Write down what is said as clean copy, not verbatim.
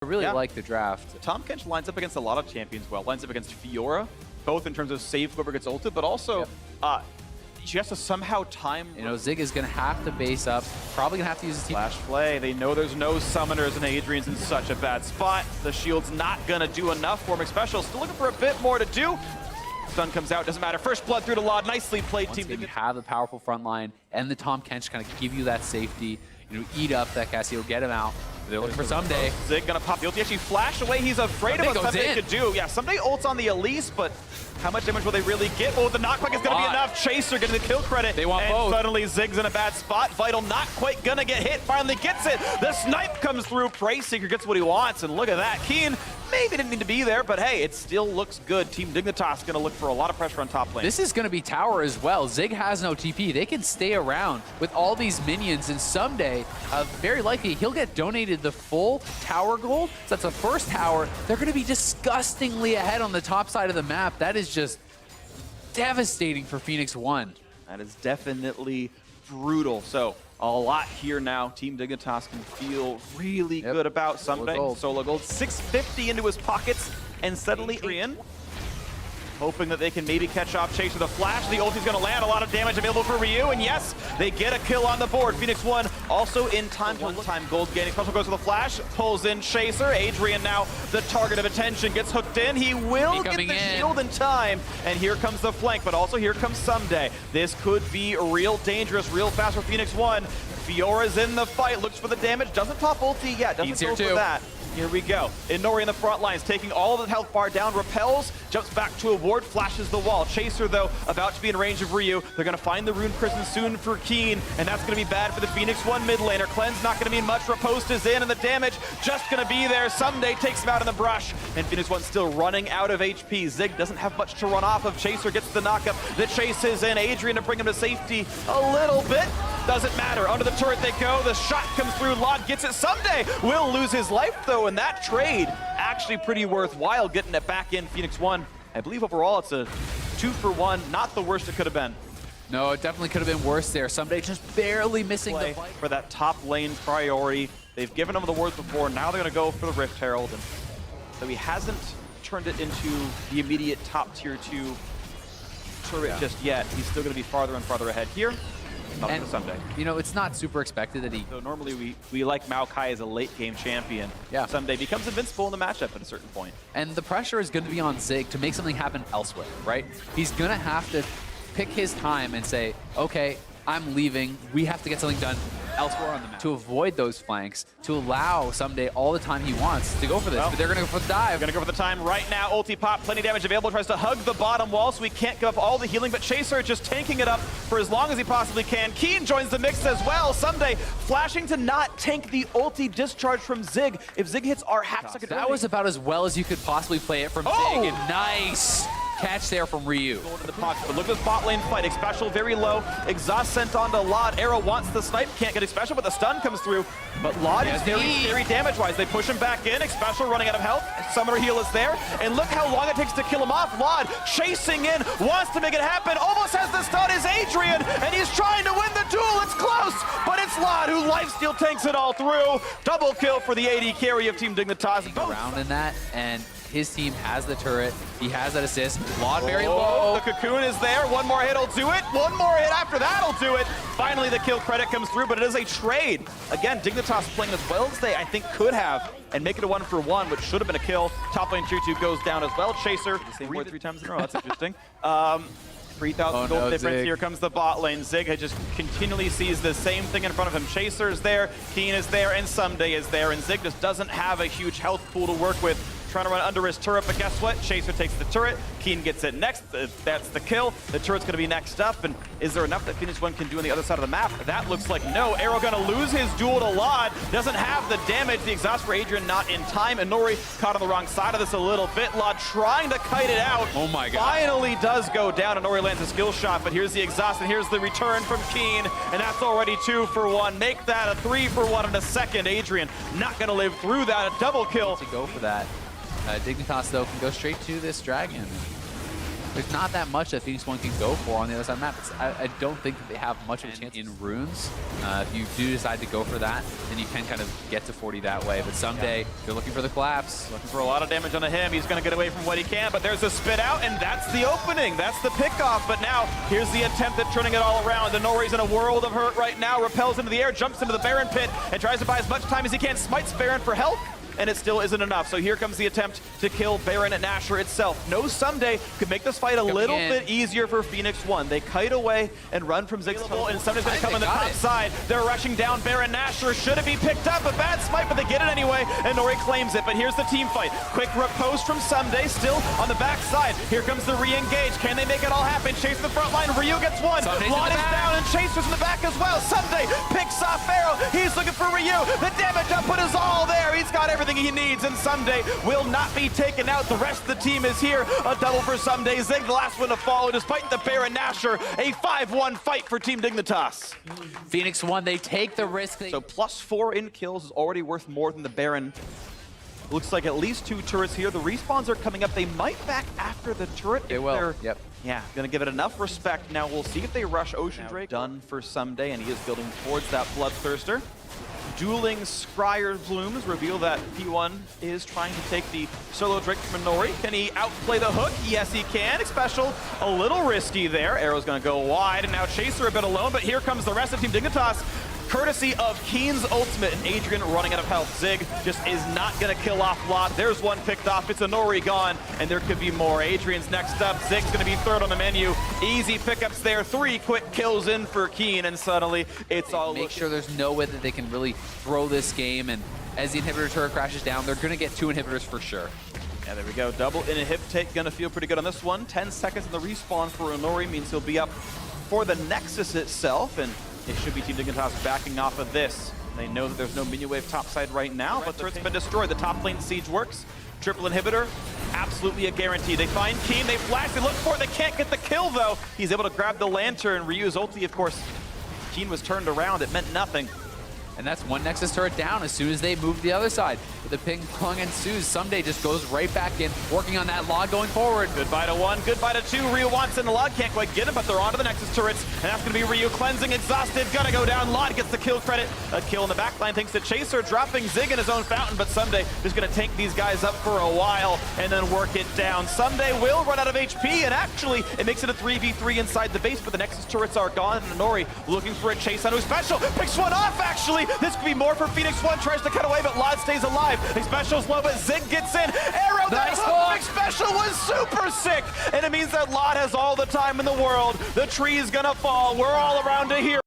I really like the draft. Tahm Kench lines up against a lot of champions well. Lines up against Fiora, both in terms of save whoever gets ulted, but also she has to somehow time. You know, Zig is going to have to base up. Probably going to have to use his team. Flash play. They know there's no summoners, and Adrian's in such a bad spot. The shield's not going to do enough for him. Special still looking for a bit more to do. Stun comes out, doesn't matter. First blood through to Lod. Nicely played, team. You have the powerful front line and the Tahm Kench kind of give you that safety. You know, eat up that Cassio, get him out. They're looking for Someday. Zig gonna pop the ulti. Actually flash away. He's afraid of what Someday could do. Yeah, Someday ults on the Elise, but how much damage will they really get? Oh, the knockback is gonna be enough. Chaser getting the kill credit. They want both. Suddenly Zig's in a bad spot. Vital not quite gonna get hit. Finally gets it. The snipe comes through. Prey Seeker gets what he wants, and look at that. Keen maybe didn't need to be there, but hey, it still looks good. Team Dignitas gonna look for a lot of pressure on top lane. This is gonna be tower as well. Zig has no TP. They can stay around with all these minions, and someday, very likely, he'll get donated the full tower gold. So that's the first tower. They're gonna be disgustingly ahead on the top side of the map. That is just devastating for Phoenix1. That is definitely brutal. So a lot here now. Team Dignitas can feel really good about Someday. Solo gold, 650 into his pockets, and suddenly Adrian, hoping that they can maybe catch off Chase with a flash. The ulti's gonna land, a lot of damage available for Ryu, and yes, they get a kill on the board. Phoenix1 also in time, one-time gold gaining. Special goes with a flash, pulls in Chaser. Adrian now the target of attention, gets hooked in. He will get the shield in time, and here comes the flank, but also here comes Someday. This could be real dangerous, real fast for Phoenix1. Fiora's in the fight, looks for the damage, doesn't pop ulti yet, doesn't go for that. Here we go. Inori in the front lines, taking all of the health bar down, repels, jumps back to a ward, flashes the wall. Chaser, though, about to be in range of Ryu. They're going to find the rune prison soon for Keen, and that's going to be bad for the Phoenix1 mid laner. Cleanse not going to mean much. Riposte is in, and the damage just going to be there. Someday takes him out in the brush, and Phoenix1 still running out of HP. Zig doesn't have much to run off of. Chaser gets the knockup. The chase is in. Adrian to bring him to safety a little bit. Doesn't matter. Under the turret they go. The shot comes through. Lod gets it. Someday will lose his life, though, and that trade actually pretty worthwhile, getting it back in. Phoenix1, I believe overall it's a 2-for-1. Not the worst it could have been. No, it definitely could have been worse there. Someday just barely missing the fight. For that top lane priority. They've given him the wards before. Now they're going to go for the Rift Herald. And so he hasn't turned it into the immediate top tier 2 turret just yet. He's still going to be farther and farther ahead here. And Someday. You know, it's not super expected that he... So normally we like Maokai as a late game champion. Yeah. Someday becomes invincible in the matchup at a certain point. And the pressure is going to be on Zig to make something happen elsewhere, right? He's going to have to pick his time and say, okay, I'm leaving. We have to get something done elsewhere on the map to avoid those flanks, to allow Someday all the time he wants to go for this. But they're going to go for the dive. They're going to go for the time right now. Ulti pop, plenty of damage available. Tries to hug the bottom wall, so he can't give up all the healing. But Chaser just tanking it up for as long as he possibly can. Keen joins the mix as well. Someday flashing to not tank the ulti discharge from Zig. If Zig hits our half second, that was about as well as you could possibly play it from Zig. And nice catch there from Ryu. Going to the pocket, but look at the bot lane fight. Special very low. Exhaust sent onto Lod. Arrow wants the snipe. Can't get Special, but the stun comes through. But Lod is very damage-wise. They push him back in. Special running out of health. Summoner heal is there. And look how long it takes to kill him off. Lod chasing in, wants to make it happen. Almost has the stun is Adrian, and he's trying to win the duel. It's close, but it's Lod who lifesteal tanks it all through. Double kill for the AD carry of Team Dignitas. Around in that, and his team has the turret. He has that assist. Lod very low. The cocoon is there. One more hit will do it. One more hit after that will do it. Finally, the kill credit comes through, but it is a trade. Again, Dignitas playing as well as they, I think, could have, and make it a 1-for-1, which should have been a kill. Top lane tier 2 goes down as well. Chaser, the same word 3 times in a row. That's interesting. 3,000 gold difference. Zig. Here comes the bot lane. Zig just continually sees the same thing in front of him. Chaser is there, Keen is there, and Someday is there. And Zig just doesn't have a huge health pool to work with. Trying to run under his turret, but guess what? Chaser takes the turret. Keen gets it next. That's the kill. The turret's going to be next up. And is there enough that Phoenix1 can do on the other side of the map? That looks like no. Arrow going to lose his duel to Lod. Doesn't have the damage. The exhaust for Adrian not in time. Inori caught on the wrong side of this a little bit. Lod trying to kite it out. Oh my god. Finally does go down. Inori lands a skill shot, but here's the exhaust, and here's the return from Keen. And that's already 2-for-1. Make that a 3-for-1 in a second. Adrian not going to live through that. A double kill. To go for that. Dignitas, though, can go straight to this dragon. there's not that much that Phoenix1 can go for on the other side of the map. I don't think that they have much of a chance in runes. If you do decide to go for that, then you can kind of get to 40 that way. But someday, they're looking for the collapse. Looking for a lot of damage onto him. He's going to get away from what he can, but there's a spit out, and that's the opening. That's the pickoff. But now, here's the attempt at turning it all around. Nori's in a world of hurt right now, repels into the air, jumps into the Baron pit, and tries to buy as much time as he can. Smites Baron for health, and it still isn't enough. So here comes the attempt to kill Baron and Nashor itself. No Someday could make this fight a little bit easier for Phoenix1. They kite away and run from Zig's and Sunday's going to come on the top side. They're rushing down Baron Nashor. Should it be picked up? A bad smite, but they get it anyway, and Nori claims it. But here's the team fight. Quick riposte from Someday, still on the back side. Here comes the re-engage. Can they make it all happen? Chase the front line. Ryu gets one. Lon is down, and Chaser's in the back as well. Someday picks off Pharaoh. He's looking for Ryu. The damage output is all there. He's got everything he needs, and Someday will not be taken out. The rest of the team is here. A double for Someday. Zig, the last one to follow, despite the Baron Nashor. A 5-1 fight for Team Dignitas. Phoenix1, they take the risk. So +4 in kills is already worth more than the Baron. Looks like at least 2 turrets here. The respawns are coming up. They might back after the turret. They will. Yep. Yeah, gonna give it enough respect. Now we'll see if they rush Ocean Drake. Done for Someday, and he is building towards that Bloodthirster. Dueling Scryer Blooms reveal that P1 is trying to take the solo Drake from Nori. Can he outplay the hook? Yes, he can. Special, a little risky there. Arrow's gonna go wide, and now Chaser a bit alone, but here comes the rest of Team Dignitas. Courtesy of Keen's ultimate, and Adrian running out of health. Zig just is not going to kill off Lot. There's one picked off. It's a Nori gone, and there could be more. Adrian's next up. Zig's going to be third on the menu. Easy pickups there. 3 quick kills in for Keen, and suddenly it's all make sure there's no way that they can really throw this game, and as the inhibitor turret crashes down, they're going to get 2 inhibitors for sure. Yeah, there we go. Double inhib take. Going to feel pretty good on this one. 10 seconds in the respawn for Nori means he'll be up for the Nexus itself, and it should be Team Dignitas backing off of this. They know that there's no minion wave topside right now, but turret's been destroyed. The top lane siege works. Triple inhibitor, absolutely a guarantee. They find Keen, they flash, they look for it, they can't get the kill though. He's able to grab the lantern, Ryu's ulti, of course. Keen was turned around, it meant nothing. And that's one Nexus turret down as soon as they move to the other side. But the ping pong ensues. Someday just goes right back in, working on that log going forward. Goodbye to 1, goodbye to 2. Ryu wants in the log, can't quite get him, but they're onto the Nexus turrets. And that's going to be Ryu cleansing, exhausted, gonna go down. Lod gets the kill credit. A kill in the backline thanks to Chaser, dropping Zig in his own fountain, but Someday just going to tank these guys up for a while and then work it down. Someday will run out of HP, and actually it makes it a 3v3 inside the base, but the Nexus turrets are gone. And Nori looking for a chase on who's special. Picks one off, actually. This could be more for Phoenix1, tries to cut away, but Lod stays alive. Big Special's low, but Zig gets in. Arrow, that hook, Big Special was super sick. And it means that Lod has all the time in the world. The tree is gonna fall. We're all around to here.